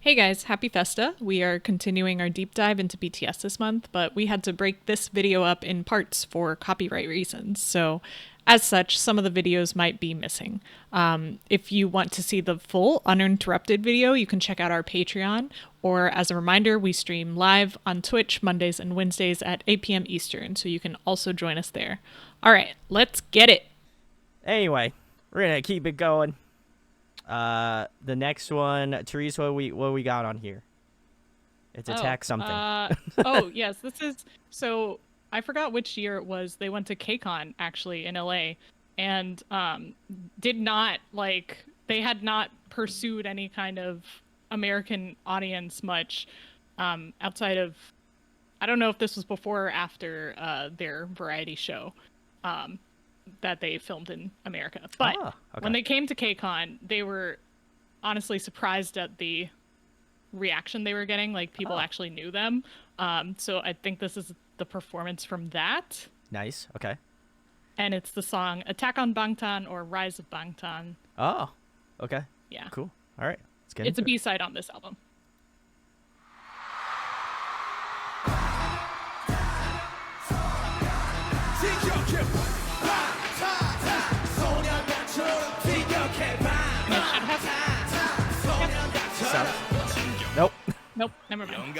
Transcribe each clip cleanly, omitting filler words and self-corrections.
Hey guys, happy Festa. We are continuing our deep dive into BTS this month, but we had to break this video up in parts for copyright reasons. So, as such, some of the videos might be missing. If you want to see the full uninterrupted video, you can check out our Patreon. Or, as a reminder, we stream live on Twitch Mondays and Wednesdays at 8 p.m. Eastern, so you can also join us there. All right, let's get it. Anyway, we're gonna keep it going. The next one, Therese, what we got on here? It's Attack something. Oh yes, this is so. I forgot which year it was. They went to KCON actually in LA, and did not like they had not pursued any kind of American audience much outside of. I don't know if this was before or after their variety show. That they filmed in America. But when they came to KCON, they were honestly surprised at the reaction they were getting. Like, people actually knew them. So I think this is the performance from that. Nice. Okay. And it's the song Attack on Bangtan or Rise of Bangtan. Oh, okay. Yeah. Cool. All right. Let's get It's a into it. B-side on this album. Nope. Nope, never mind.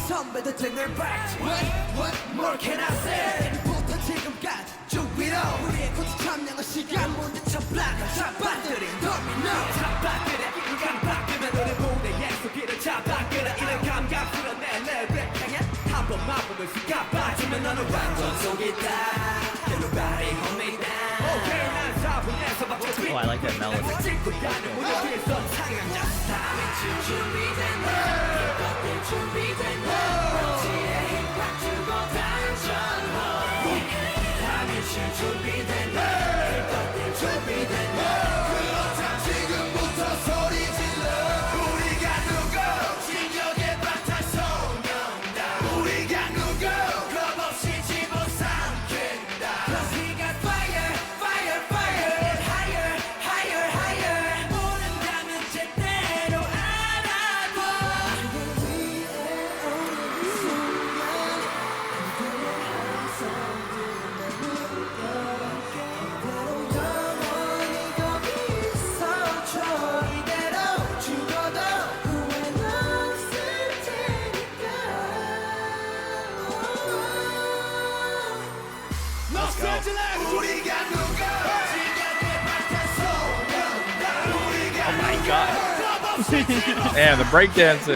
선배도 등을 밟지 What more can I say 부터 지금까지 준비로 우리의 고치 참량은 시간 문제쳐 블락한 잡아들인 도미노 잡아들여 이 깜빡이면 우리 무대에서 길을 잡아끌어 이런 감각스러운 내 랩을 향해 한 번만 보면 수갑아주면 너는 완전 속이다 Everybody hold me down Okay 난 사분에서 Oh, I like that melody. 찍고 가는 무대 위에서 상향자 스타일 준비된 Yeah, the breakdance.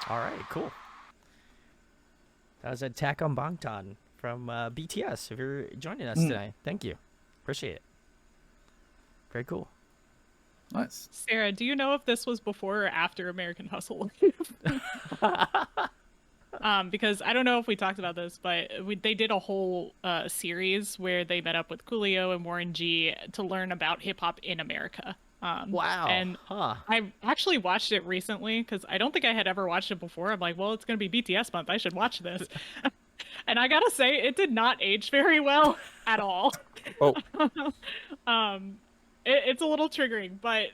All right, cool. That was Attack on Bangtan from BTS. If you're joining us Mm. tonight, thank you. Appreciate it. Very cool. Nice. Sarah, do you know if this was before or after American Hustle? Because I don't know if we talked about this, but they did a whole series where they met up with Coolio and Warren G to learn about hip hop in America. Wow. And Huh. I actually watched it recently because I don't think I had ever watched it before. I'm like, well, it's going to be BTS month. I should watch this. And I gotta say, it did not age very well at all. Oh, It's a little triggering, but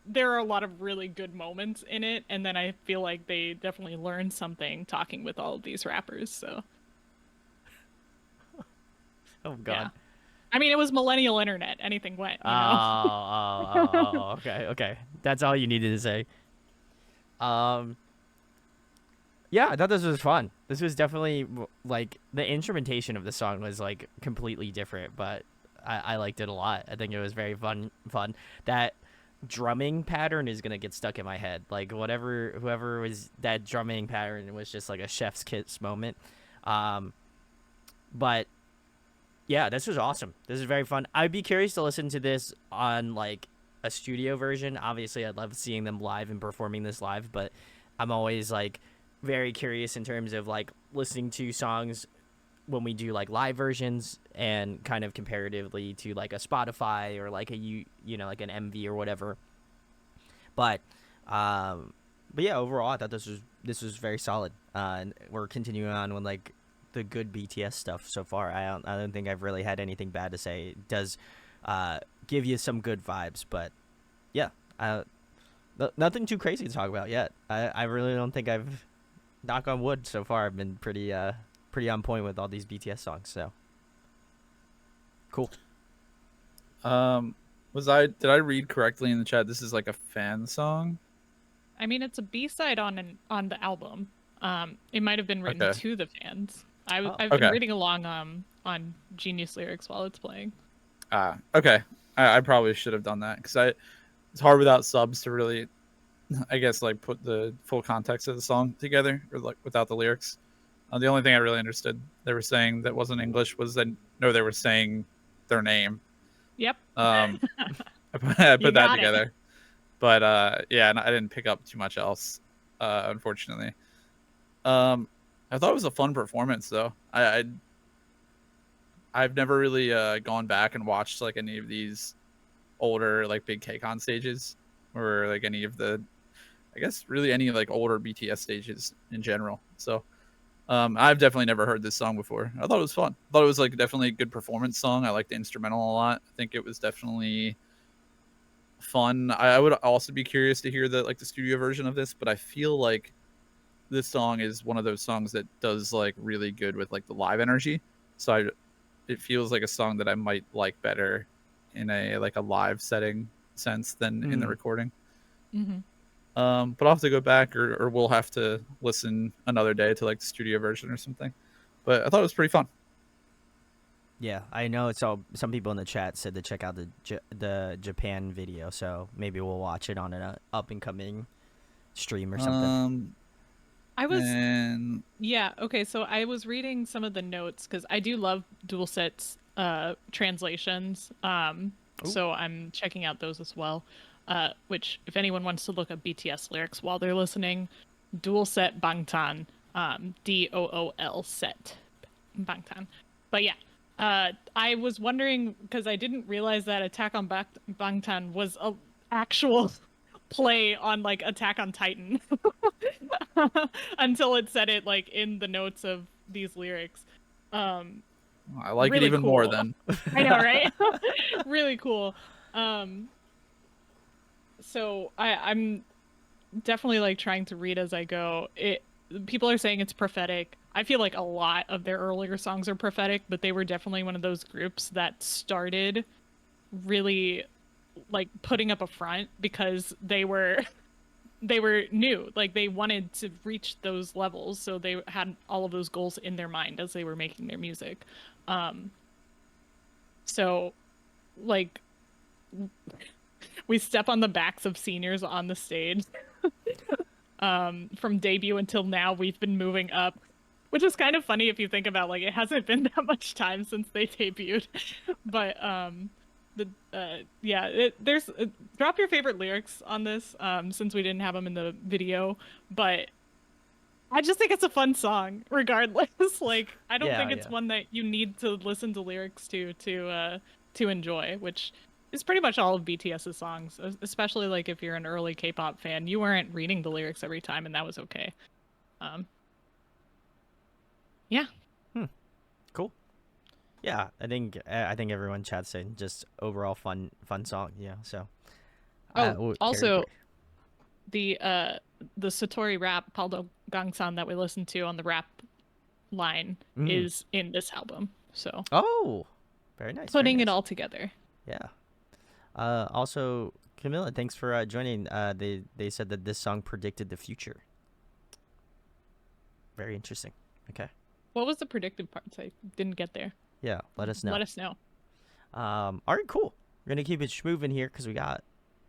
there are a lot of really good moments in it, and then I feel like they definitely learned something talking with all of these rappers. So Oh God. yeah, I mean, it was millennial internet; anything went, you know. Okay, okay. That's all you needed to say. Yeah, I thought this was fun. This was definitely like the instrumentation of the song was like completely different, but I liked it a lot. I think it was very fun. That drumming pattern is gonna get stuck in my head. Like whoever was that drumming pattern was just like a chef's kiss moment. But yeah, this was awesome. This is very fun. I'd be curious to listen to this on like a studio version. Obviously, I'd love seeing them live and performing this live, but I'm always like very curious in terms of like listening to songs when we do like live versions and kind of comparatively to like a Spotify or like like an MV or whatever. But yeah, overall, I thought this was very solid. And we're continuing on with like the good BTS stuff so far. I don't think I've really had anything bad to say. It does give you some good vibes, but yeah, nothing too crazy to talk about yet. I really don't think I've, knock on wood, so far I've been pretty on point with all these BTS songs. So cool. did I read correctly in the chat? This is like a fan song. I mean, it's a B-side on the album. It might have been written Okay. to the fans. I've Okay. been reading along on Genius Lyrics while it's playing. Okay. I probably should have done that because it's hard without subs to really, I guess, like put the full context of the song together, or like without the lyrics. The only thing I really understood they were saying that wasn't English was that they were saying their name. Yep. I put You that got it. together, but yeah, and I didn't pick up too much else, unfortunately. I thought it was a fun performance though. I've never really gone back and watched like any of these older like big KCON stages, or like any of the, I guess really any like older BTS stages in general. So I've definitely never heard this song before. I thought it was fun. I thought it was like definitely a good performance song. I liked the instrumental a lot. I think it was definitely fun. I would also be curious to hear the studio version of this, but I feel like this song is one of those songs that does like really good with like the live energy. So it feels like a song that I might like better in a like a live setting sense than in the recording. Mm-hmm. But I'll have to go back, or we'll have to listen another day to like the studio version or something. But I thought it was pretty fun. Yeah, I know it's all. Some people in the chat said to check out the Japan video, so maybe we'll watch it on an up and coming stream or something. I was And Yeah, okay, so I was reading some of the notes because I do love Dualset's translations. So I'm checking out those as well. Which, if anyone wants to look up BTS lyrics while they're listening, Dualset Bangtan, DOOL set Bangtan. But yeah, I was wondering because I didn't realize that Attack on Bangtan was a actual play on like Attack on Titan until it said it like in the notes of these lyrics. I like really it even cool. more then. I know, right? Really cool. So I'm definitely like trying to read as I go. People are saying it's prophetic. I feel like a lot of their earlier songs are prophetic, but they were definitely one of those groups that started really like putting up a front because they were new. Like they wanted to reach those levels, so they had all of those goals in their mind as they were making their music. So like we step on the backs of seniors on the stage. From debut until now, we've been moving up which is kind of funny if you think about, like, it hasn't been that much time since they debuted. But there's drop your favorite lyrics on this, since we didn't have them in the video, but I just think it's a fun song regardless. Like, I don't think it's one that you need to listen to lyrics to enjoy, which is pretty much all of BTS's songs, especially like if you're an early K-pop fan. You weren't reading the lyrics every time, and that was okay. Yeah. Cool. Yeah, I think everyone chat's saying just overall fun song. Yeah. So. Also, the Satori rap Paldo Gangsan that we listened to on the rap line is in this album. So. Oh, very nice. Putting it all together. Yeah. Also, Camilla, thanks for joining. They said that this song predicted the future. Very interesting. Okay. What was the predictive parts? I didn't get there. Yeah, let us know. Let us know. All right, cool. We're gonna keep it schmoving here because we got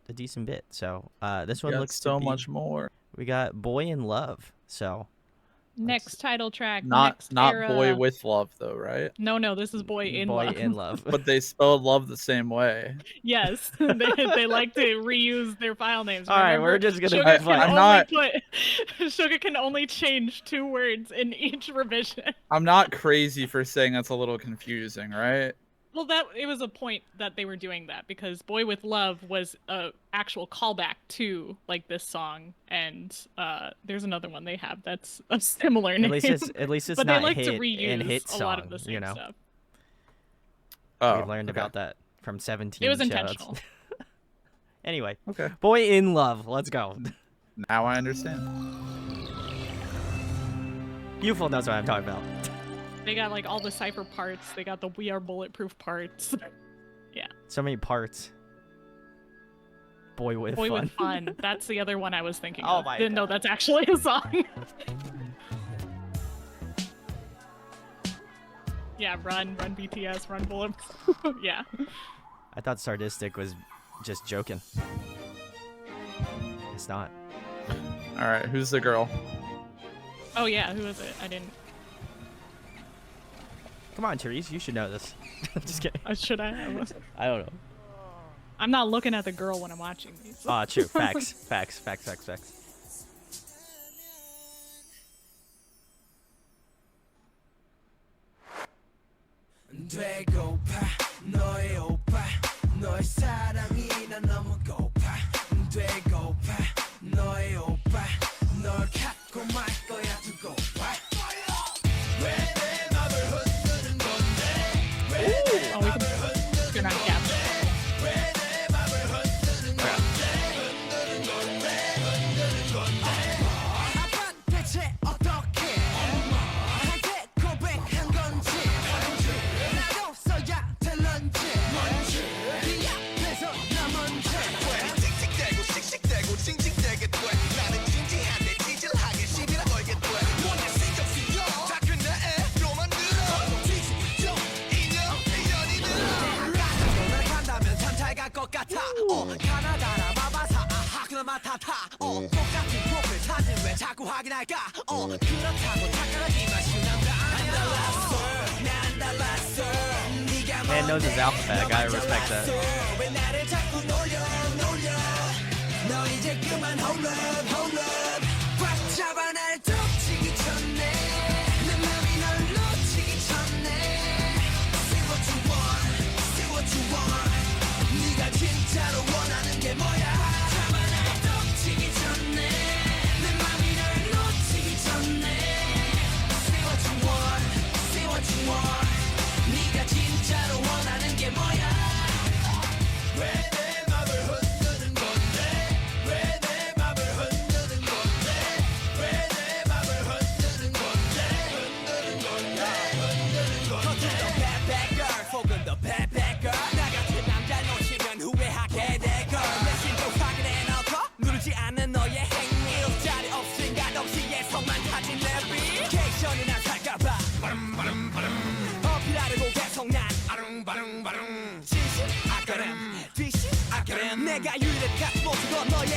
a decent bit. So this one looks so much more. We got Boy in Love. So next title track. Not era. Boy with Love though, right? No, this is Boy in Love. Boy in Love. But they spelled love the same way. Yes, they like to reuse their file names. All right, we're just gonna. Suga can only change 2 words in each revision. I'm not crazy for saying that's a little confusing, right? Well, it was a point that they were doing that because Boy with Love was a actual callback to like this song, and there's another one they have that's a similar name. At least it's but not they like hit to reuse and hit song, a lot of the same stuff. Oh, we learned about that from 17. It was intentional. Anyway, okay. Boy in Love. Let's go. Now I understand. Youthful knows what I'm talking about. They got like all the cipher parts. They got the We Are Bulletproof parts. Yeah. So many parts. Boy with Fun. That's the other one I was thinking Oh of. my Didn't know God. that's actually a song. Yeah, run BTS, run Bulletproof. Yeah. I thought Sardistic was just joking. It's not. All right, who's the girl? Oh yeah, who is it? I didn't. Come on, Therese, you should know this. Just kidding. Should I? I don't know. I'm not looking at the girl when I'm watching these. True. Facts. 되고파 너의 오빠 너의 사랑이 난 너무 고파 되고파 너의 오빠 널 갖고 말 거야 두고 봐 왜 내 맘을 흔드는 건데 왜 내 맘을 흔드는 건데 왜 내 맘을 흔드는 건데 흔드는 건데 아빠 대체 어떻게 나한테 고백한 건지 나도 써야 될런지 네 앞에서 나 먼저 씩씩대고 씩씩대고 징징대게 돼 나는 진지한데 찌질하게 시비를 걸게 돼 뭔데 신경 쓰여 다 끝내 로만 들어 뒤집죠 인연이 들어 너를 간다면 참 잘 갈 것 같아 가나다라 마바사 아하 그나마 타타 똑같은 프로필 사진 왜 자꾸 확인할까 그렇다고 착각하지마 신난다 안 달랐어 난 달랐어 네가 Man knows his alphabet. I gotta respect that. 왜 나를 자꾸 놀려 너 이제 그만 hold up 꽉 잡아 날 덮치기 전에 내 맘이 널 놓치기 전에 Say what you want 네가 진짜로 원하는 게 뭐야 잡아 날 덮치기 전에 내 맘이 널 놓치기 전에 Say what you want 네가 진짜로 원하는 게 뭐야 왜 내 맘을 흔드는 건데 왜 내 맘을 흔드는 건데 왜 내 맘을 흔드는 건데 흔드는 건데 겉은 더 bad bad girl 속은 더 bad bad girl 나 같은 남자 놓치면 후회하게 될걸 내 심도 확인해놓고 누르지 않는 너의 행위 자리 없으니까 동시에서만 타진 내비 케이션이나 살까봐 어필하려고 계속 난 진심 아까름 뒤심 아까름 내가 유일한 모습은 너의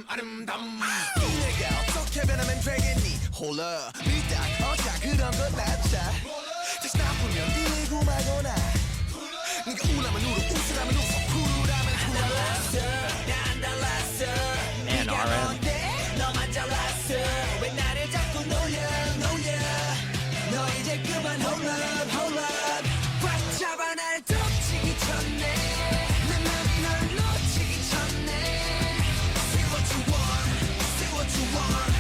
아름다움 내가 어떻게 변하면 되겠니 홀라 믿다 어자 그런 그런 건 낫자 다시 나쁘면 이고 말거나 네가 우라면 울어 웃으라면 웃어 쿨하면 쿨할랐어 난 달랐어 And RM. 너만 잘났어 왜 나를 자꾸 놀려 너 이제 그만 hold up 꽉 잡아 날 덮치기 전에 내 맘이 널 놓치기 전에 Say what you want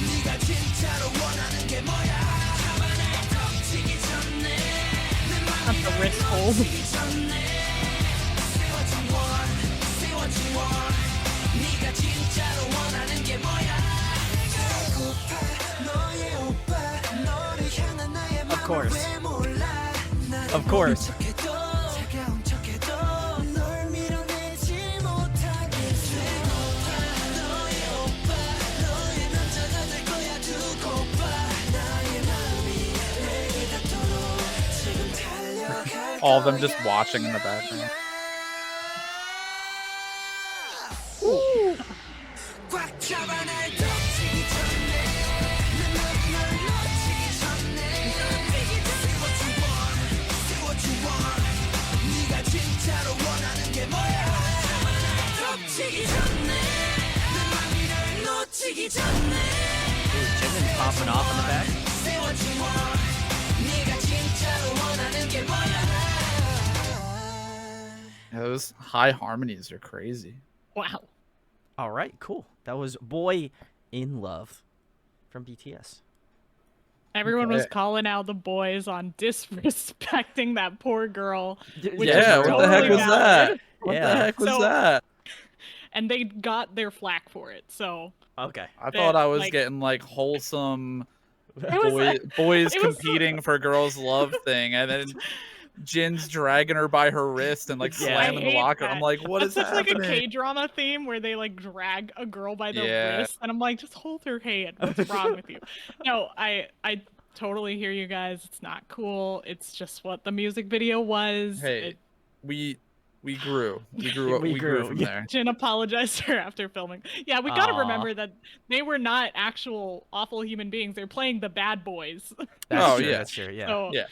네가 진짜로 원하는 게 뭐야 잡아 날 덮치기 전에 내 맘이 That's a 널 wrist hold. 놓치기 전에 Say what you want 네가 진짜로 원하는 게 뭐야 너의 오빠 너를 향한 나의 Of course. 왜 몰라 Of course. 차가운 척해도 널 밀어내지 못하겠어 너의 오빠 너의 남자가 될 거야 두고 봐 나의 마음이 내게 닿도록 지금 달려갈 All of them just watching in the background. 꽉 잡아 날 덮치기 전에 내 맘이 널 놓치기 전에 Say what you want 네가 진짜로 원하는 게 뭐야 잡아 날 덮치기 전에 내 맘이 널 놓치기 전에 Ooh, Jimin popping off in the back. Say what you want 네가 진짜로 원하는 게 뭐야 Yeah, those high harmonies are crazy. Wow. All right, cool. That was Boy in Love from BTS. Everyone was Okay. calling out the boys on disrespecting that poor girl. Which Yeah, is what the heck totally was that? valid. What Yeah. the heck was So- that? And they got their flack for it. So Okay. I thought I was like- getting like wholesome it was boys it was so- competing for girls' love thing, and then Jin's dragging her by her wrist and like Yeah. slamming the I hate locker. that. I'm like, what That's is such happening? like a K-drama theme where they like drag a girl by the Yeah. wrist, and I'm like, just hold her hand. What's wrong with you? No, I totally hear you guys. It's not cool. It's just what the music video was. Hey, we grew. We grew. We We grew grew, from yeah. there. Jin apologized to her after filming. Yeah, we gotta Aw. remember that they were not actual awful human beings. They're playing the bad boys. That's Oh, true. yeah. That's true. Yeah. So Yeah.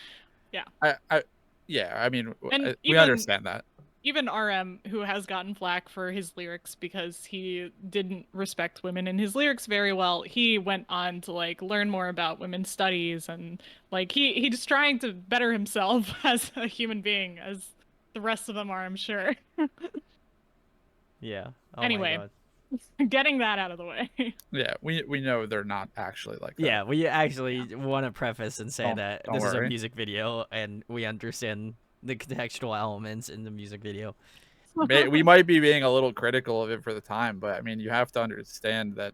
Yeah. I mean, And we even- understand that. even RM, who has gotten flack for his lyrics because he didn't respect women in his lyrics very well, he went on to like learn more about women's studies and like he's just trying to better himself as a human being, as the rest of them are, I'm sure. Yeah. Oh Anyway. My God. Getting that out of the way. Yeah, we know they're not actually like that. Yeah, we actually want to preface and say Don't- that don't this is a worry. music video and we understand the contextual elements in the music video. We might be being a little critical of it for the time, but I mean, you have to understand that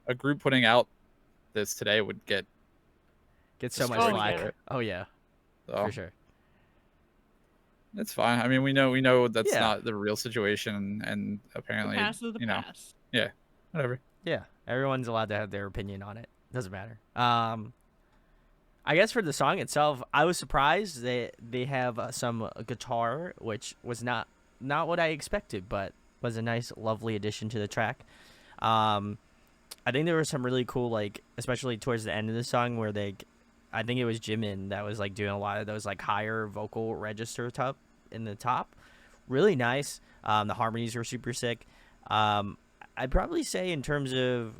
a group putting out this today would get Get so much Oh, slack. yeah. Oh yeah, so for sure. it's fine. I mean, we know that's Yeah. not the real situation, and The apparently, past is the you know, past. whatever. Yeah, everyone's allowed to have their opinion on it. Doesn't matter. I guess for the song itself, I was surprised that they have some guitar, which was not what I expected, but was a nice, lovely addition to the track. I think there was some really cool, like, especially towards the end of the song where I think it was Jimin that was like doing a lot of those like higher vocal register top in the top. Really nice. The harmonies were super sick. I'd probably say in terms of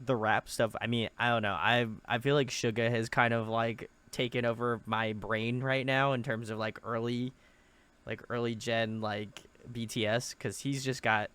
the rap stuff, I mean, I don't know. I feel like Suga has kind of like taken over my brain right now in terms of like early gen like BTS, because he's just got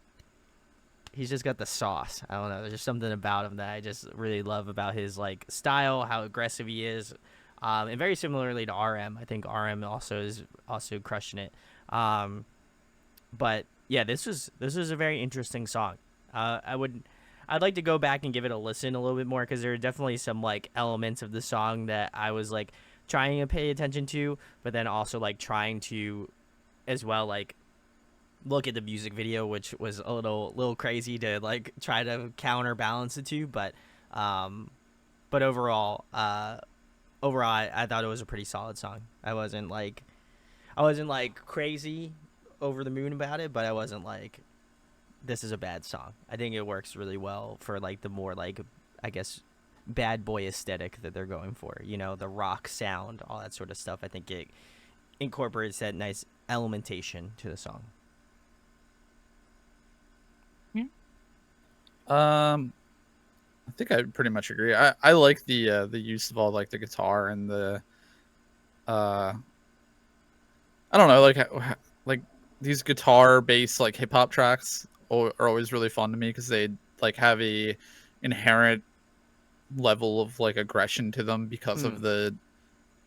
the sauce. I don't know. There's just something about him that I just really love about his like style, how aggressive he is, and very similarly to RM. I think RM is also crushing it. But yeah, this was a very interesting song. I'd like to go back and give it a listen a little bit more, because there are definitely some like elements of the song that I was like trying to pay attention to, but then also like trying to as well like look at the music video, which was a little crazy to like try to counterbalance the two, but overall I thought it was a pretty solid song. I wasn't like crazy over the moon about it, but I wasn't like, this is a bad song. I think it works really well for like the more like, I guess, bad boy aesthetic that they're going for. You know, the rock sound, all that sort of stuff. I think it incorporates that nice elementation to the song. I think I pretty much agree. I like the use of all like the guitar and the I don't know, like these guitar based like hip hop tracks are always really fun to me because they like have a inherent level of like aggression to them because of the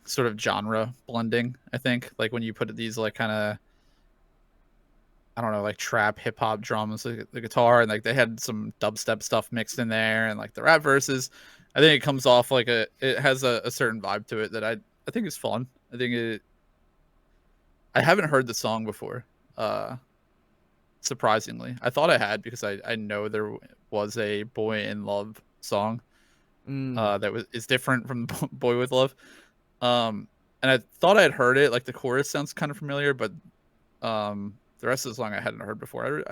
sort of genre blending. I think like when you put these like kind of, I don't know, like trap hip hop drums, like the guitar, and like they had some dubstep stuff mixed in there, and like the rap verses, I think it comes off like it has a certain vibe to it that I think is fun. I haven't heard the song before, surprisingly. I thought I had because I know there was a Boy in Love song that is different from Boy with Love, and I thought I had heard it. Like the chorus sounds kind of familiar, but the rest of the song I hadn't heard before.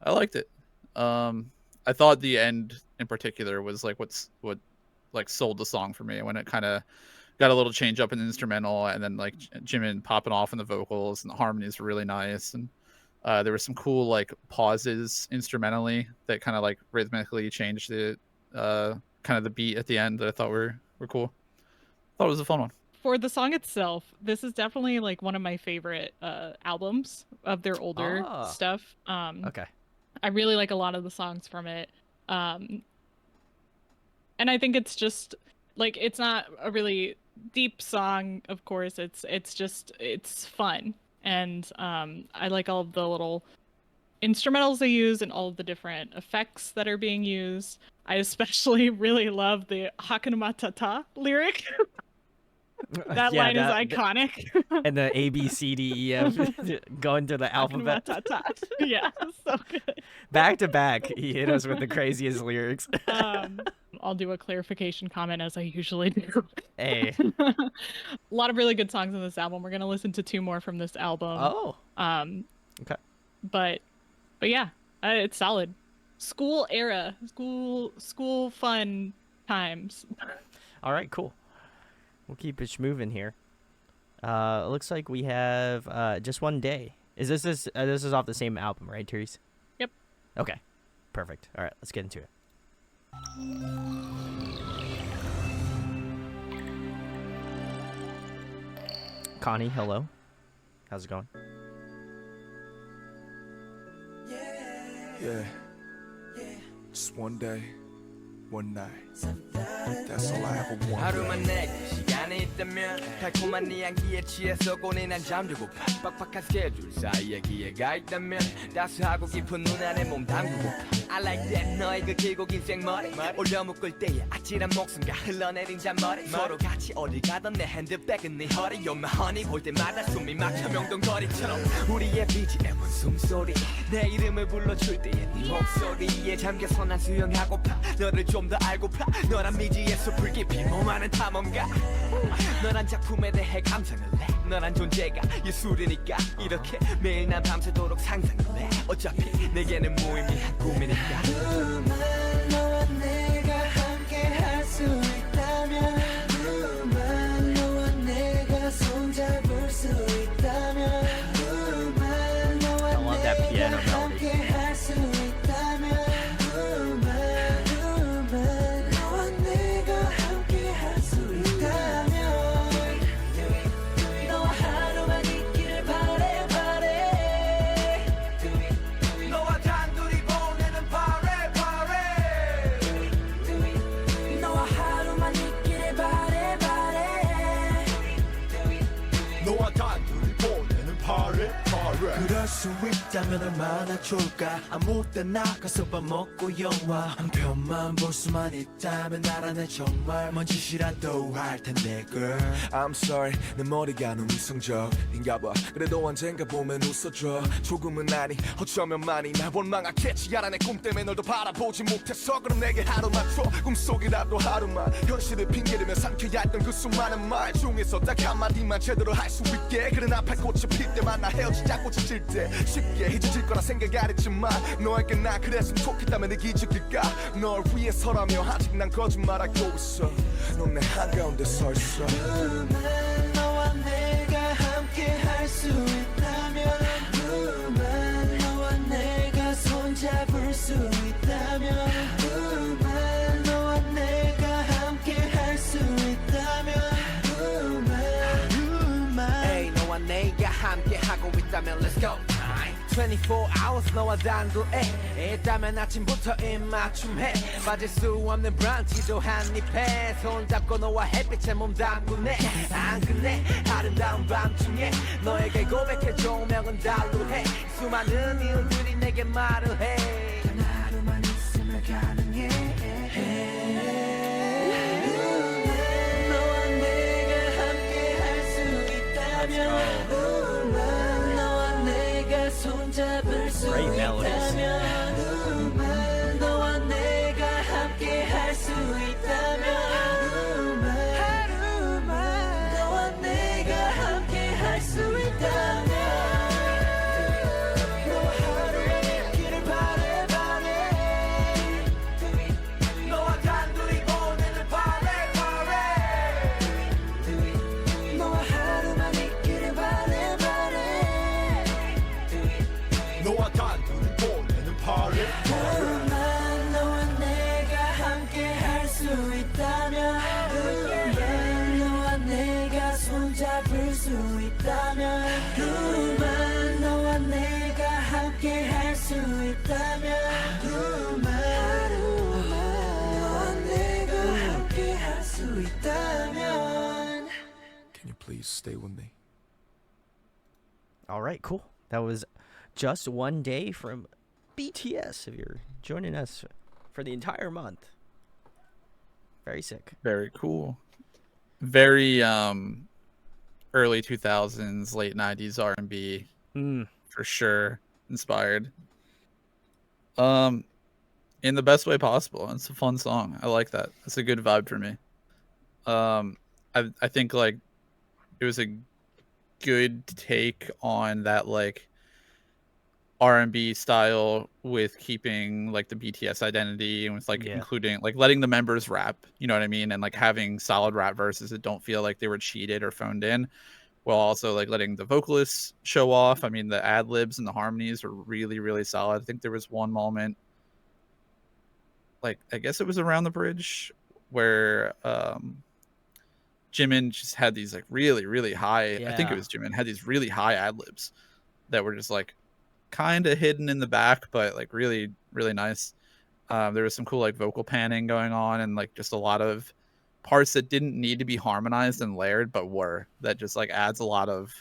I liked it. I thought the end in particular was like what like sold the song for me, when it kind of got a little change up in the instrumental, and then like Jimin popping off in the vocals, and the harmonies were really nice, and there were some cool like pauses instrumentally that kind of like rhythmically changed the kind of the beat at the end that I thought were cool. Thought it was a fun one. For the song itself, this is definitely like one of my favorite albums of their older stuff. Okay. I really like a lot of the songs from it. And I think it's just like, it's not a really deep song, of course. It's fun. And I like all of the little instrumentals they use and all of the different effects that are being used. I especially really love the Hakuna Matata lyric. That line is iconic. And the A, B, C, D, E, F going through the alphabet. Yeah, so good. Back to back, he hit us with the craziest lyrics. I'll do a clarification comment as I usually do. Hey. A lot of really good songs on this album. We're going to listen to 2 more from this album. Oh. Okay. But yeah, it's solid. School era, school fun times. All right, cool. We'll keep it moving here. It looks like we have Just One Day. Is this is off the same album, right, Therese? Yep. Okay. Perfect. All right, let's get into it. Connie, hello. How's it going? Yeah. Just one day, one night. That's all I ever want. 하루만 내게 시간이 있다면 달콤한 네 향기에 취해서 고뇌난 잠들고파 빡빡한 스케줄 사이에 기회가 있다면 따스하고 깊은 눈 안에 몸 담그고파 I like that 너의 그 길고 긴 생머리 올려 묶을 때의 아찔한 목숨과 흘러내린 잔머리 서로 같이 어딜 가던 내 핸드백은 네 허리 You're my honey 볼 때마다 숨이 막혀 명동거리처럼 우리의 BGM은 숨소리 내 이름을 불러줄 때의 네 목소리에 잠겨서 난 수영하고파 너를 좀 더 알고파 너란 미지의 숲을 깊이 몸하는 탐험가 너란 작품에 대해 감상을 해 너란 존재가 예술이니까 이렇게 매일 난 밤새도록 상상을 해 어차피 내게는 무의미한 꿈이니까 너와 내가 함께 할 수 있다면 너와 내가 손잡을 수 있다면 I love that piano melody. 할 수 있다면 너와 내가 함께 할 수 있다면 너와 하루만 있기를 바래 너와 단둘이 보내는 파래 너와 하루만 있기를 바래 너와 단둘이 보내는 파래. 그럴 수 있다면 얼마나 좋을까 아무 때나 가서 밥 먹고 영화 한 편만 볼 수만 있다면 나라네 정말 뭔 짓이라도 할 텐데 girl I'm sorry 내 머리가 너무 이성적인가 봐 그래도 언젠가 보면 웃어줘 조금은 아니 어쩌면 많이 날 원망하겠지 알아 내 꿈 때문에 널 더 바라보지 못해서 그럼 내게 하루만 줘 꿈속이라도 하루만 현실을 핑계대며 삼켜야 했던 그 수많은 말 중에서 딱 한마디만 제대로 할 수 있게 그래 나팔꽃이 필 때만 나 헤어지자 꽂혀질 때 쉽게 잊혀질 거라 생각 안 했지만 너에게 나 그랬으면 좋겠다면 내 기적일까 널 위해서라며 아직 난 거짓말하고 있어 넌 내 한가운데 서 있어 너와 내가 함께 할 수 있다면 너와 내가 손잡을 수 있다면 너와 내가 함께 할 수 있다면 Hey, 너와 내가 함께 하고 있다면 Let's go 24 hours 너와 단둘에 있다면 아침부터 입맞춤해 빠질 수 없는 브런치도 한입해 손잡고 너와 햇빛에 몸 담그네 안 끝내 아름다운 밤중에 너에게 고백해 조명은 달루해 수많은 이유들이 내게 말을 해 단 하루만 있으면 가능해 너와 내가 함께 할 수 있다면 너와 내가 손잡을 수 Great melodies. 있다면 너와 내가 함께 할 수 있다면 너와 내가 함께 할 수 있다면 너와 하루에 있기를 바래 너와 단둘이 보내는 바래 너와 하루만 있기를 바래 너와 단둘이 보내는 party 너와 내가 함께 할 수 있다면 너와 내가 손잡을 수 있다면 너와 내가 함께 할 수 있다면 너와 내가 함께 할 수 있다면 Can you please stay with me? All right, cool. That was Just One Day from BTS. If you're joining us for the entire month, very sick. Very cool. Very early 2000s, late 90s R&B for sure inspired. In the best way possible. It's a fun song. I like that. It's a good vibe for me. I think like it was a good take on that like R&B style with keeping like the BTS identity and with like including like letting the members rap, you know what I mean, and like having solid rap verses that don't feel like they were cheated or phoned in, while also like letting the vocalists show off. I mean, the ad libs and the harmonies were really, really solid. I think there was one moment, like I guess it was around the bridge, where Jimin just had these like really, really high. I think it was Jimin had these really high ad libs that were just like kind of hidden in the back, but like really, really nice. There was some cool like vocal panning going on, and like just a lot of parts that didn't need to be harmonized and layered, but were, that just like adds a lot of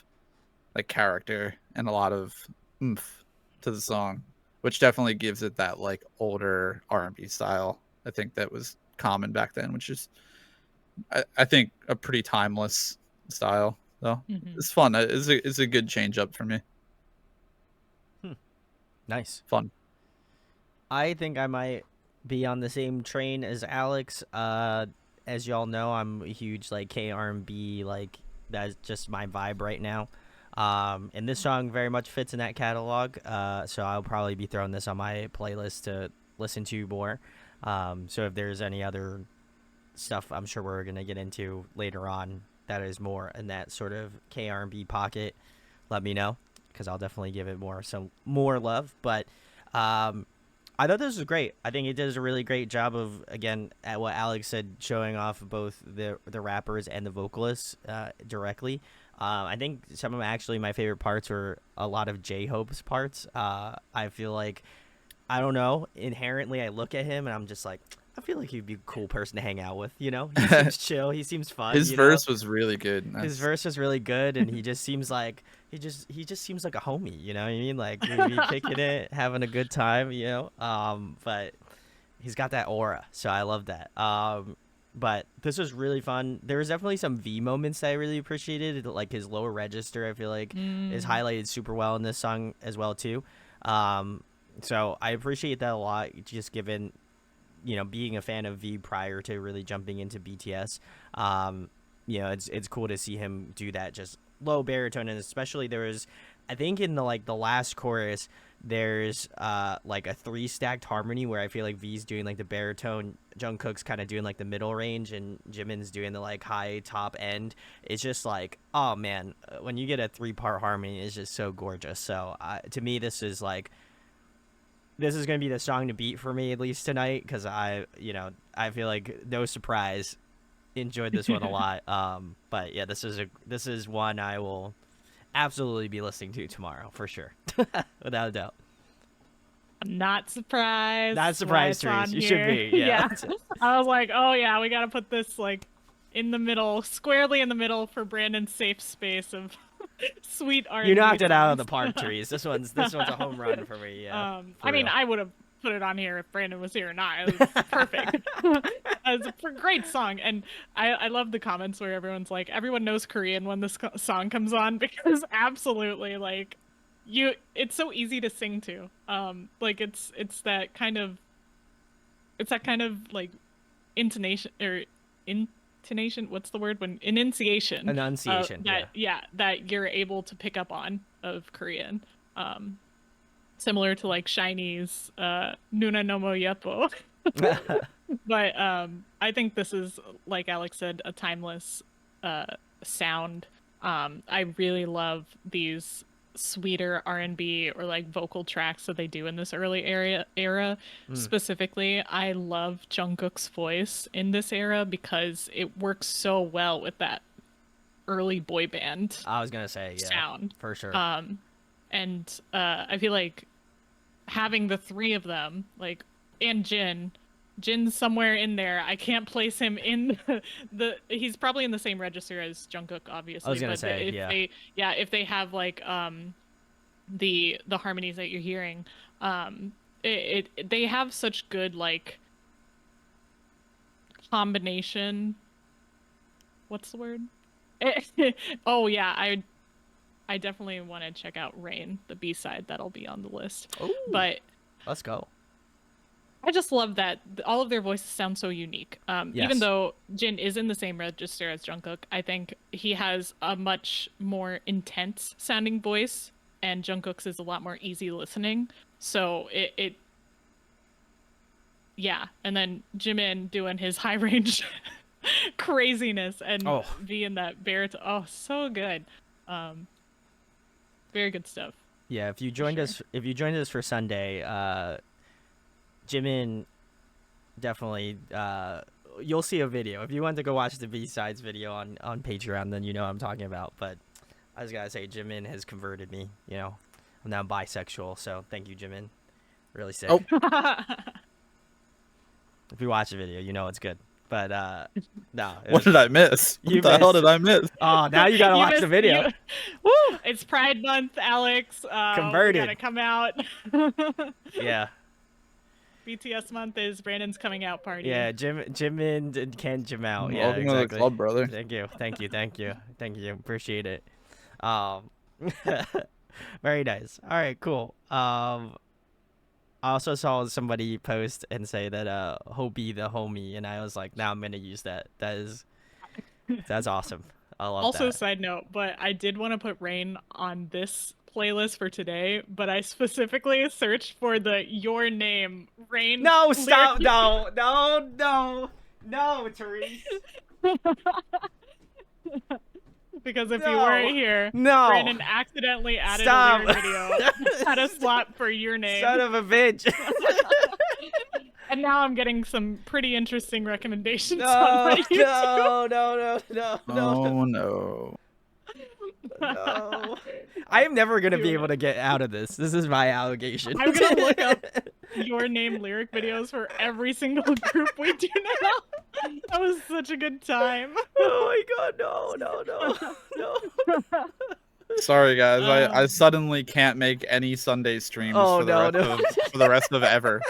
like character and a lot of oomph to the song, which definitely gives it that like older R&B style. I think that was common back then, which is I think a pretty timeless style. So it's fun. It's a good change up for me. Nice. Fun. I think I might be on the same train as Alex. As y'all know, I'm a huge like K-R&B, like that's just my vibe right now. And this song very much fits in that catalog. So I'll probably be throwing this on my playlist to listen to more. So if there's any other stuff I'm sure we're gonna get into later on that is more in that sort of K-R&B pocket, let me know, because I'll definitely give it some more love. But I thought this was great. I think it does a really great job of, again, at what Alex said, showing off both the rappers and the vocalists directly. I think some of actually my favorite parts were a lot of J-Hope's parts. I feel like, I don't know, inherently I look at him and I'm just like, I feel like he'd be a cool person to hang out with, you know? He seems chill, he seems fun. His verse was really good. His verse was really good, and he just seems like he just seems like a homie, you know what I mean? Like maybe kicking it, having a good time, you know? But he's got that aura, so I love that. But this was really fun. There was definitely some V moments that I really appreciated, like his lower register, I feel like is highlighted super well in this song as well too. So I appreciate that a lot, just given, you know, being a fan of V prior to really jumping into BTS. You know, it's cool to see him do that just low baritone, and especially there was, I think in the last chorus, there's like a 3 stacked harmony where I feel like V's doing like the baritone, Jungkook's kind of doing like the middle range, and Jimin's doing the like high top end. It's just like, oh man, when you get a 3-part harmony, it's just so gorgeous. So to me, this is gonna be the song to beat for me, at least tonight, because I feel like, no surprise, enjoyed this one a lot. But yeah, this is one I will absolutely be listening to tomorrow for sure. Without a doubt. I'm not surprised. Not surprised, Therese. You should be. Yeah. I was like, oh yeah, we gotta put this like in the middle, squarely in the middle for Brandon's safe space of sweet R&B. You knocked it out of songs. the park, Therese. This one's a home run for me. Yeah. I mean, I would have put it on here if Brandon was here or not. It was perfect. It's a great song, and I love the comments where everyone's like, everyone knows Korean when this song comes on, because absolutely, like, it's so easy to sing to. Like it's that kind of like intonation or intonation. What's the word when enunciation? Enunciation. That you're able to pick up on of Korean. Similar to like Shiny's Nuna no mo yepo. But I think this is, like Alex said, a timeless sound. I really love these sweeter R&B or like vocal tracks that they do in this early era. Specifically, I love Jungkook's voice in this era because it works so well with that early boy band. I was gonna say sound for sure. And I feel like having the 3 of them, like, and Jin's somewhere in there. I can't place him in he's probably in the same register as Jungkook, obviously. I was gonna say, if they have like the harmonies that you're hearing, they have such good like combination. What's the word? Oh yeah, I definitely want to check out Rain, the B-side that'll be on the list. Ooh, but let's go. I just love that all of their voices sound so unique. Yes. Even though Jin is in the same register as Jungkook, I think he has a much more intense sounding voice, and Jungkook's is a lot more easy listening. So yeah. And then Jimin doing his high range craziness, and V in that baritone. Oh, so good. Very good stuff. Yeah, if you joined us for Sunday, Jimin definitely you'll see a video. If you want to go watch the B-sides video on Patreon, then you know what I'm talking about. But I just gotta say, Jimin has converted me. You know, I'm now bisexual, so thank you, Jimin. Really sick. Oh. If you watch the video, you know it's good. But no. What did I miss? What the hell did I miss? Oh, now you gotta watch the video. Woo! It's Pride Month, Alex. Converted. Gotta come out. Yeah. BTS month is Brandon's coming out party. Yeah, Jimin and Ken Jim out. Yeah, Welcome to the club, brother. Thank you. Appreciate it. Very nice. All right, cool. I also saw somebody post and say that Hobie the homie, and I was like, now I'm gonna use that. That's awesome. I love also, that. side note, but I did want to put Rain on this playlist for today, but I specifically searched for the Your Name Rain. No, stop! No, Therese. Because if you weren't here, no, Brandon accidentally added a lyric video, had a slot for Your Name. Son of a bitch. And now I'm getting some pretty interesting recommendations on my YouTube. No. Oh no. No. I am never gonna be able to get out of this. This is my allegation. I'm gonna look up Your Name lyric videos for every single group we do now. That was such a good time. Oh my god, no. Sorry guys, I suddenly can't make any Sunday streams for the rest of ever.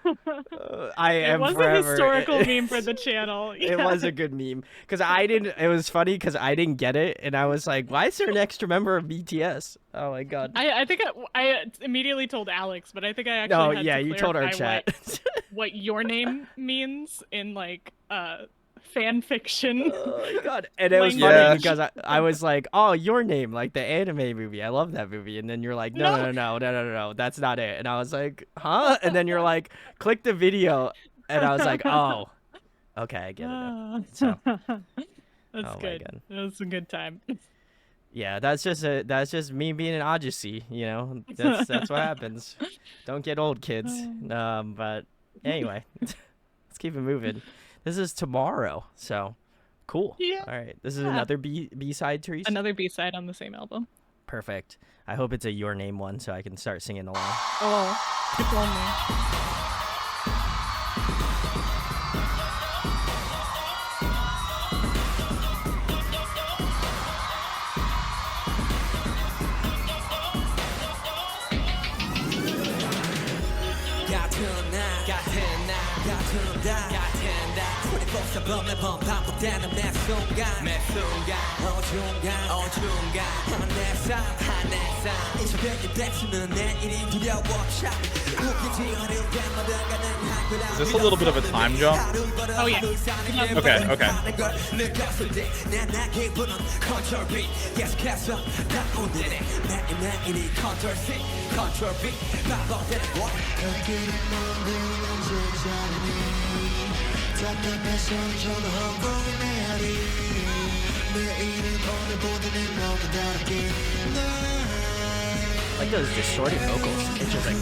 It was forever. a historical meme for the channel. Yeah. It was a good meme because it was funny because I didn't get it, and I was like, why is there an extra member of BTS? Oh my god. I think I immediately told Alex, but I think I actually had to you told our chat what Your Name means in like fan fiction. Oh my god! And it was Language. funny because I was like, "Oh, Your Name, like the anime movie. I love that movie." And then you're like, "No, that's not it." And I was like, "Huh?" And then you're like, "Click the video," and I was like, "Oh, okay, I get it." Now." So, That's oh my good. God. That was a good time. yeah, that's just me being an Odyssey. You know, that's what happens. Don't get old, kids. But anyway, let's keep it moving. This is Tomorrow, so cool. Yeah. All right, this is another B side, Therese. Another B-side on the same album. Perfect. I hope it's a Your Name one so I can start singing along. Oh, keep lonely. 같은 나 24/7 매번 반복되는 매 순간 어중간 내 삶 이 새벽에 뱉는 내일이 두려워 웃기지 어려울 때마다 가는 한 Is this a little bit of a time jump? Oh yeah. Okay, okay. 느꼈을 때내 기분은 컨트롤 B 계속해서 다운되네 매일매일이 컨트롤 C 컨트롤 B 반복되는 것 걷기를 만드는 세상이 답답해서 저도 허공에 메아리 내일은 오늘보다는 너무 다르게 I like those distorted vocals. Interesting.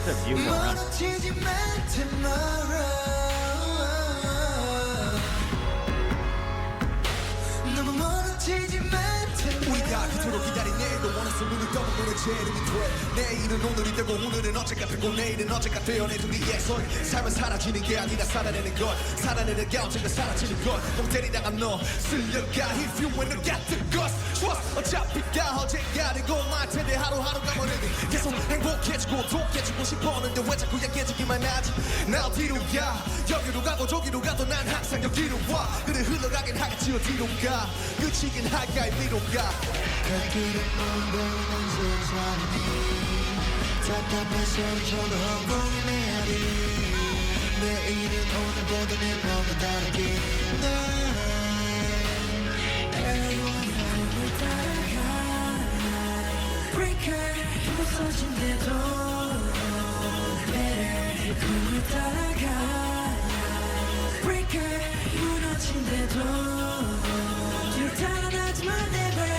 The view going on. 우리가 그토록 기다린 내일도 원해서 눈을 떠보고는 재림이 돼 내일은 오늘이 되고 오늘은 어제 같고 내일은 어제 같아요 내 등 위에서 삶은 사라지는 게 아니라 살아내는 것 살아내는 게 언젠가 사라지는 것 멍 때리다가 너 쓸려가 If you ain't got the guts Trust 어차피 다 어제가 되고 말 텐데 하루하루가 멀어도 계속 행복해지고 독해지고 싶었는데 왜 자꾸 약해지기만 하지 나 어디로 가 여기로 가고 저기로 가도 난 항상 여기로 와 그래 흘러가긴 하겠지 어디로 가 끝이긴 할까 위로 가 걷기를 만드는 세상이 답답해서 저도 허공에 메아리 내일은 오늘보다는 너무 다르게 Breaker 부서진대도 Better 꿈을 따라가 Breaker 무너진대도 뒤로 달아나지만 never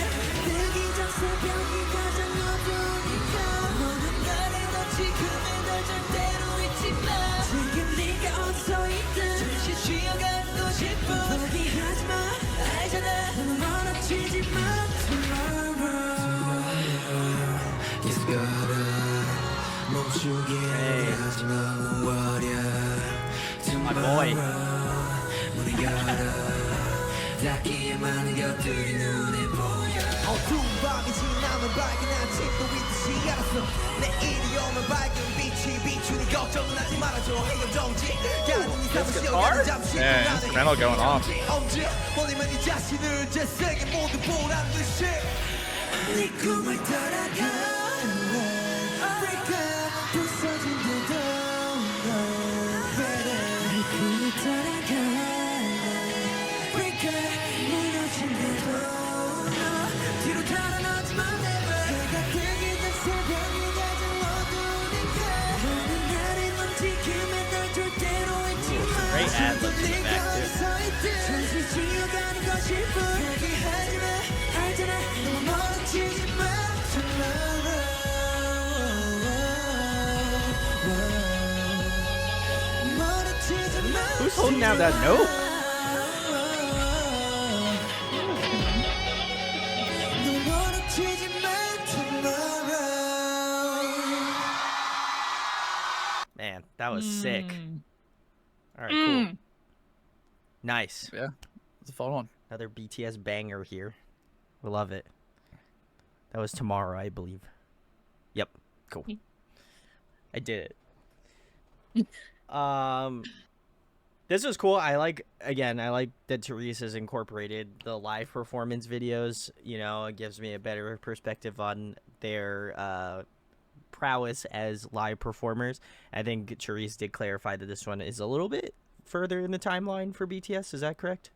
뜨기 전 새벽이 가장 어두우니까 모든 날에 너 지금의 날 절대로 잊지 마 지금 네가 어디서 있든 잠시 쉬어가고 싶어 포기하지 마 알잖아 너무 멀어지지 마 It's gotta 멈추게 하지 마 My boy. 문을 열어 닫기에 많은 것들이 눈에 보여 어두운 밤이 지나면 발견한 집도 있듯이 알았어 내일이 오면 밝은 빛이 비추니 걱정은 하지 말아줘 해요 정지 야는 이 삶을 쉬어가는 잠시 Yeah, instrumental going off. 언제 멀리면 이 자신을 제 세계 모두 보란 듯이 네 꿈을 따라가 아프리카 부서진대도 네 꿈을 따라가 아프리카 무너진대도 뒤로 달아나지만 never 해가 뜨기 전 새벽이 가장 어두우니까 모든 날이 넌 지금의 날 절대로 잊지 마 Great ad-libs in the back, too. 잠시 쉬어가는 것이 포기하지 마 알잖아 너무 멀어지지 마 Who's holding down that note? That was sick. Mm. All right, cool. Mm. Nice. Yeah, it's a fun one. Another BTS banger here. We love it. That was tomorrow, I believe. Yep. Cool. I did it. This was cool. I like that Therese has incorporated the live performance videos. You know, it gives me a better perspective on their prowess as live performers. I think Therese did clarify that this one is a little bit further in the timeline for BTS. Is that correct?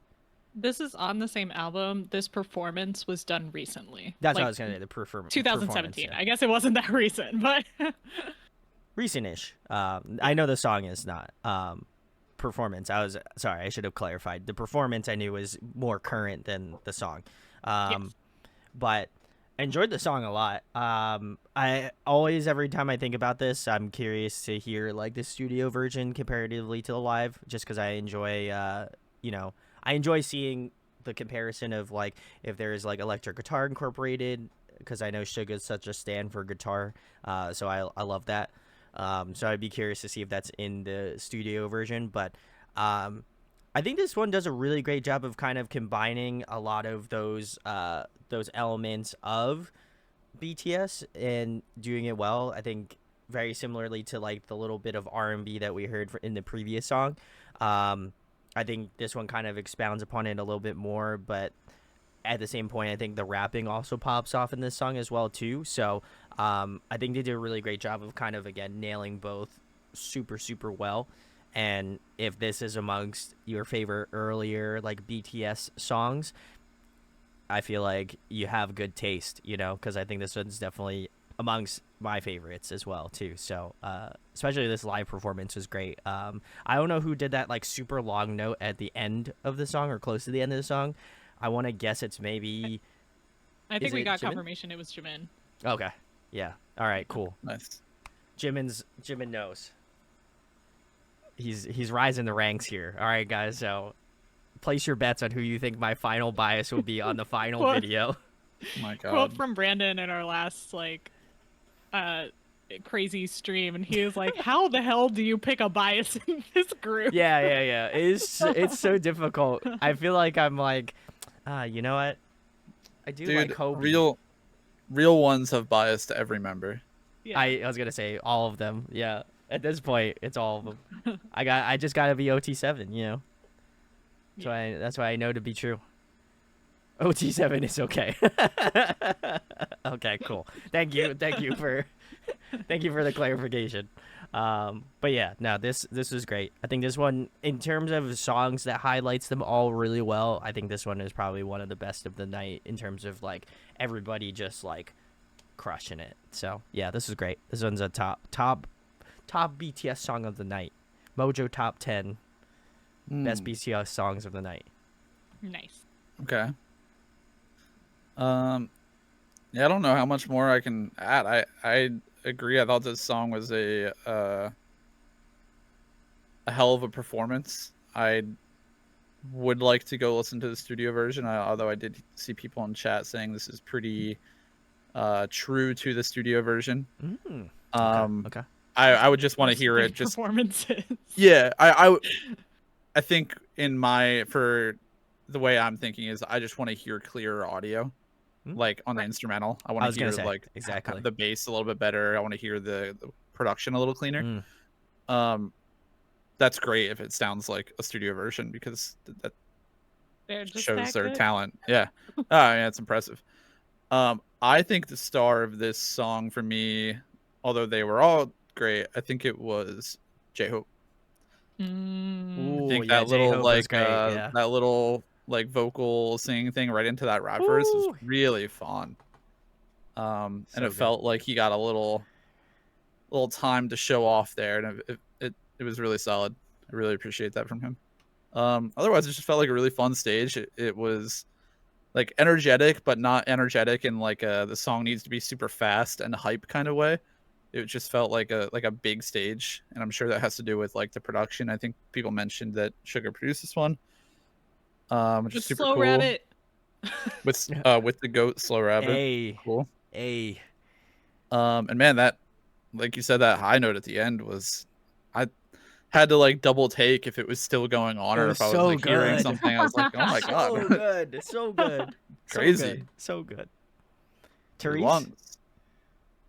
This is on the same album. This performance was done recently. That's like, what I was gonna say. The performance. 2017. Yeah. I guess it wasn't that recent, but Recent-ish. I know the song is not. Performance. I was sorry. I should have clarified. The performance I knew was more current than the song. yes. But enjoyed the song a lot. I always, every time I think about this, I'm curious to hear like the studio version comparatively to the live, just because I enjoy, I enjoy seeing the comparison of like if there's like electric guitar incorporated, because I know Suga's such a stand for guitar, so I love that. So I'd be curious to see if that's in the studio version, but I think this one does a really great job of kind of combining a lot of those elements of BTS and doing it well. I think very similarly to like the little bit of R&B that we heard in the previous song. I think this one kind of expounds upon it a little bit more, but at the same point, I think the rapping also pops off in this song as well too. So I think they did a really great job of kind of, again, nailing both super, super well. And if this is amongst your favorite earlier like BTS songs, I feel like you have good taste, you know, because I think this one's definitely amongst my favorites as well too. So especially this live performance was great. I don't know who did that like super long note at the end of the song or close to the end of the song. I want to guess it's maybe. I think Is we it got Jimin? confirmation it was Jimin. Okay. Yeah. All right. Cool. Nice. Jimin knows. He's rising the ranks here. All right, guys. So place your bets on who you think my final bias will be on the final What? video. Oh my God. Quote from Brandon in our last like crazy stream, and he was like, "How the hell do you pick a bias in this group?" Yeah. It's so difficult. I feel like I'm like, you know what? I do Dude, like Kobe. real ones have bias to every member. Yeah. I was gonna say all of them. Yeah. At this point, it's all of them. I just gotta be OT7. You know. That's why I know to be true. OT7 is okay. Okay, cool. Thank you for the clarification. But yeah, no, this is great. I think this one, in terms of songs that highlights them all really well, I think this one is probably one of the best of the night in terms of like everybody just like crushing it. So yeah, this is great. This one's a top BTS song of the night. Mojo top 10 best BTS songs of the night. Nice. Okay. Yeah, I don't know how much more I can add. I agree. I thought this song was a hell of a performance. I would like to go listen to the studio version, although I did see people in chat saying this is pretty true to the studio version. Okay. I would just want to hear it. Just performances. yeah, I think for the way I'm thinking is I just want to hear clearer audio, like on the instrumental. I want to hear like exactly the bass a little bit better. I want to hear the production a little cleaner. That's great if it sounds like a studio version, because that shows their talent. Yeah. Yeah, it's impressive. I think the star of this song for me, although they were all great, I think it was J-Hope. I think that little like that little like vocal singing thing right into that rap verse was really fun. And it felt like he got a little time to show off there, and it was really solid. I really appreciate that from him. Otherwise, it just felt like a really fun stage. It was like energetic, but not energetic in like the song needs to be super fast and hype kind of way. It just felt like a big stage, and I'm sure that has to do with like the production. I think people mentioned that Sugar produced this one, which is super Slow cool. Rabbit. with the goat Slow Rabbit. Cool. And man, that, like you said, that high note at the end was, had to like double take if it was still going on It or was if I was so like hearing good. something. I was like, oh my So god, good. So good. crazy. So good. Your Therese? lungs.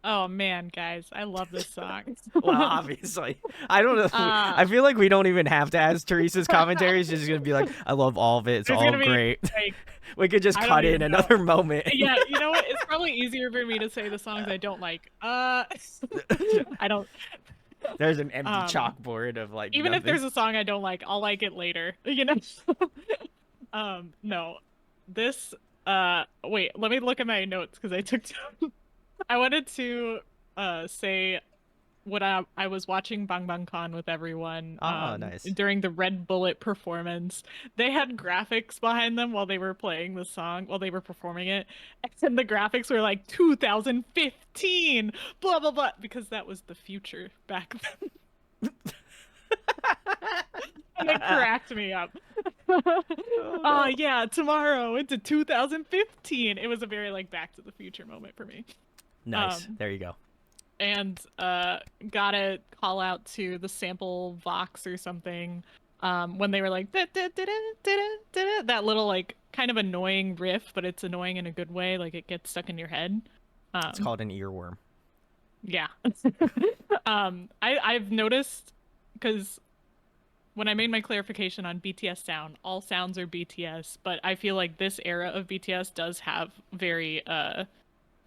Oh man, guys, I love this song. Well, obviously. I don't know. I Uh, feel like we don't even have to ask Teresa's commentary. She's just going to be like, I love all of it. It's There's all gonna be, great. like, We could just I don't cut in even know. another moment. Yeah, you know what? It's probably easier for me to say the songs I don't like. I don't. There's an empty Um, chalkboard of like Even if nothing. there's a song I don't like, I'll like it later. You know. No, this. Wait. Let me look at my notes because I took. I wanted to say when I was watching Bangtan KCON with everyone Nice. during the Red Bullet performance. They had graphics behind them while they were playing the song, while they were performing it. And the graphics were like 2015, blah, blah, blah, because that was the future back then. And it cracked me up. Oh, yeah, tomorrow into 2015. It was a very like Back to the Future moment for me. Nice. There you go. And gotta call out to the sample Vox or something when they were like that little like kind of annoying riff, but it's annoying in a good way, like it gets stuck in your head. It's called an earworm. Yeah. I've noticed because when I made my clarification on BTS sound, all sounds are BTS, but I feel like this era of BTS does have very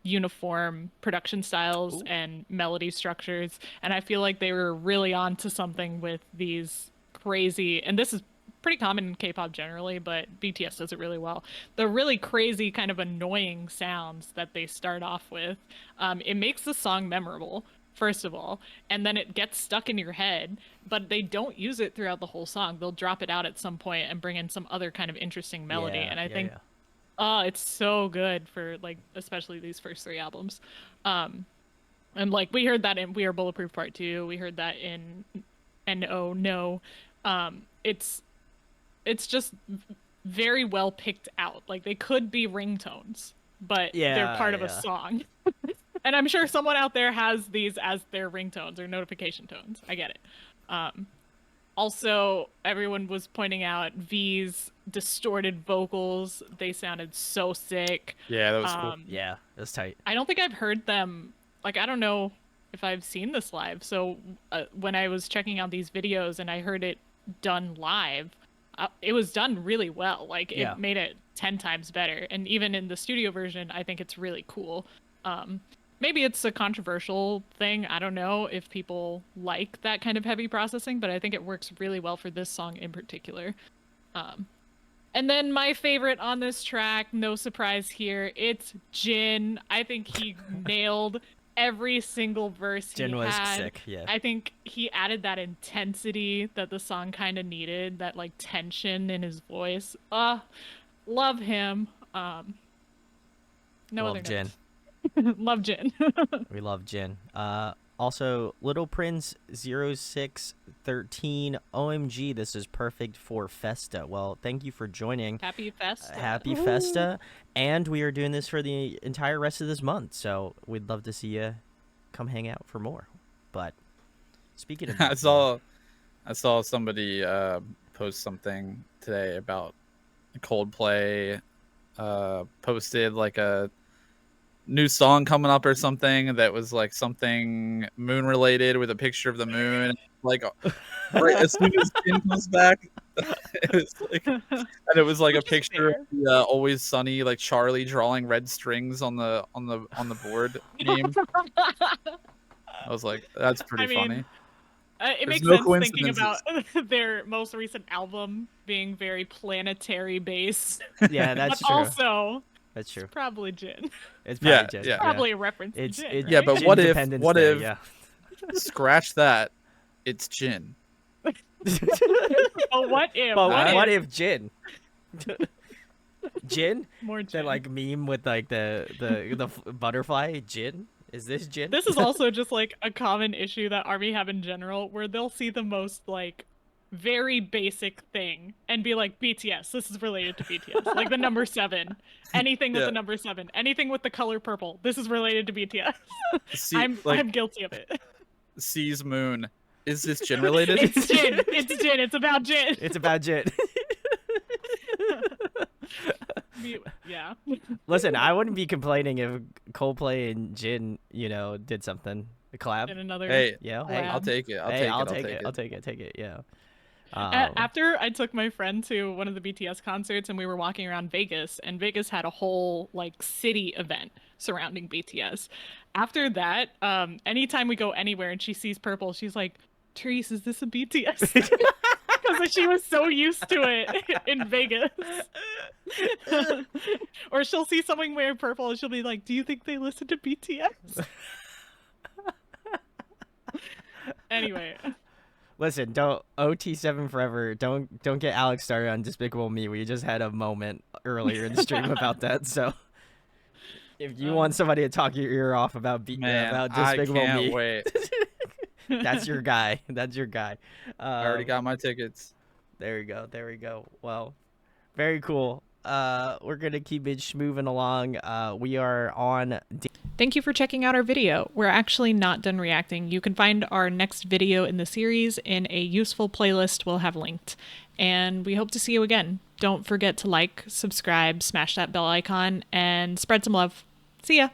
uniform production styles and melody structures, and I feel like they were really on to something with these crazy, and this is pretty common in K-pop generally, but BTS does it really well, the really crazy kind of annoying sounds that they start off with. It makes the song memorable, first of all, and then it gets stuck in your head, but they don't use it throughout the whole song. They'll drop it out at some point and bring in some other kind of interesting melody, and I think oh, it's so good for like especially these first three albums. And like we heard that in We Are Bulletproof Part 2, we heard that in No No. It's just very well picked out. Like they could be ringtones, but they're part of a song. And I'm sure someone out there has these as their ringtones or notification tones. I get it. Also, everyone was pointing out V's distorted vocals. They sounded so sick. Yeah, that was cool. Yeah, that's tight. I don't think I've heard them. Like, I don't know if I've seen this live. So when I was checking out these videos and I heard it done live, it was done really well. Like, it made it 10 times better. And even in the studio version, I think it's really cool. Maybe it's a controversial thing. I don't know if people like that kind of heavy processing, but I think it works really well for this song in particular. And then my favorite on this track, no surprise here, it's Jin. I think he nailed every single verse Jin he was had. sick, yeah. I think he added that intensity that the song kind of needed, that like tension in his voice. Love him. No Love other Jin. notes. Love Jin. We love Jin. Also, Little Prince 0613. OMG, this is perfect for Festa. Well, thank you for joining. Happy Festa. Happy Festa. And we are doing this for the entire rest of this month. So we'd love to see you come hang out for more. But speaking of I saw somebody post something today about Coldplay posted like a new song coming up or something that was like something moon related with a picture of the moon, like right as soon as Jin comes back. It was like a picture of the Always Sunny, like Charlie drawing red strings on the board meme. I was like, that's pretty funny. It makes no sense thinking about coincidences. their most recent album being very planetary based. Yeah, that's but true. also That's true. it's probably Jin. It's probably Jin. Yeah. Probably a reference It's to Jin. it, Right? Yeah, but Jin what if Independence Day, scratch that, it's Jin. But what if? But what if Jin? Jin? More Jin? That like meme with like the butterfly. Jin? Is this Jin? This is also just like a common issue that ARMY have in general, where they'll see the most like very basic thing and be like, BTS, this is related to BTS. Like the number 7. Anything with the number 7. Anything with the color purple. This is related to BTS. I'm guilty of it. C's moon Is this Jin related? It's Jin. It's Jin. It's about Jin. It's about Jin. Yeah. Listen, I wouldn't be complaining if Coldplay and Jin, did something. A collab. In another. Hey, Yeah. collab. Hey, I'll take it. I'll take it. I'll take it. Take it. Yeah. After I took my friend to one of the BTS concerts and we were walking around Vegas, and Vegas had a whole like city event surrounding BTS. After that, anytime we go anywhere and she sees purple, she's like, Therese, is this a BTS? Because she was so used to it in Vegas. Or she'll see someone wearing purple and she'll be like, do you think they listen to BTS? Anyway. Listen, don't OT7 forever. Don't get Alex started on Despicable Me. We just had a moment earlier in the stream about that. So if you want somebody to talk your ear off about Despicable I can't Me, wait. that's your guy. That's your guy. I already got my tickets. There we go. There we go. Well, very cool. We're gonna keep it moving along. We are on. Thank you for checking out our video. We're actually not done reacting. You can find our next video in the series in a useful playlist we'll have linked. And we hope to see you again. Don't forget to like, subscribe, smash that bell icon, and spread some love. See ya!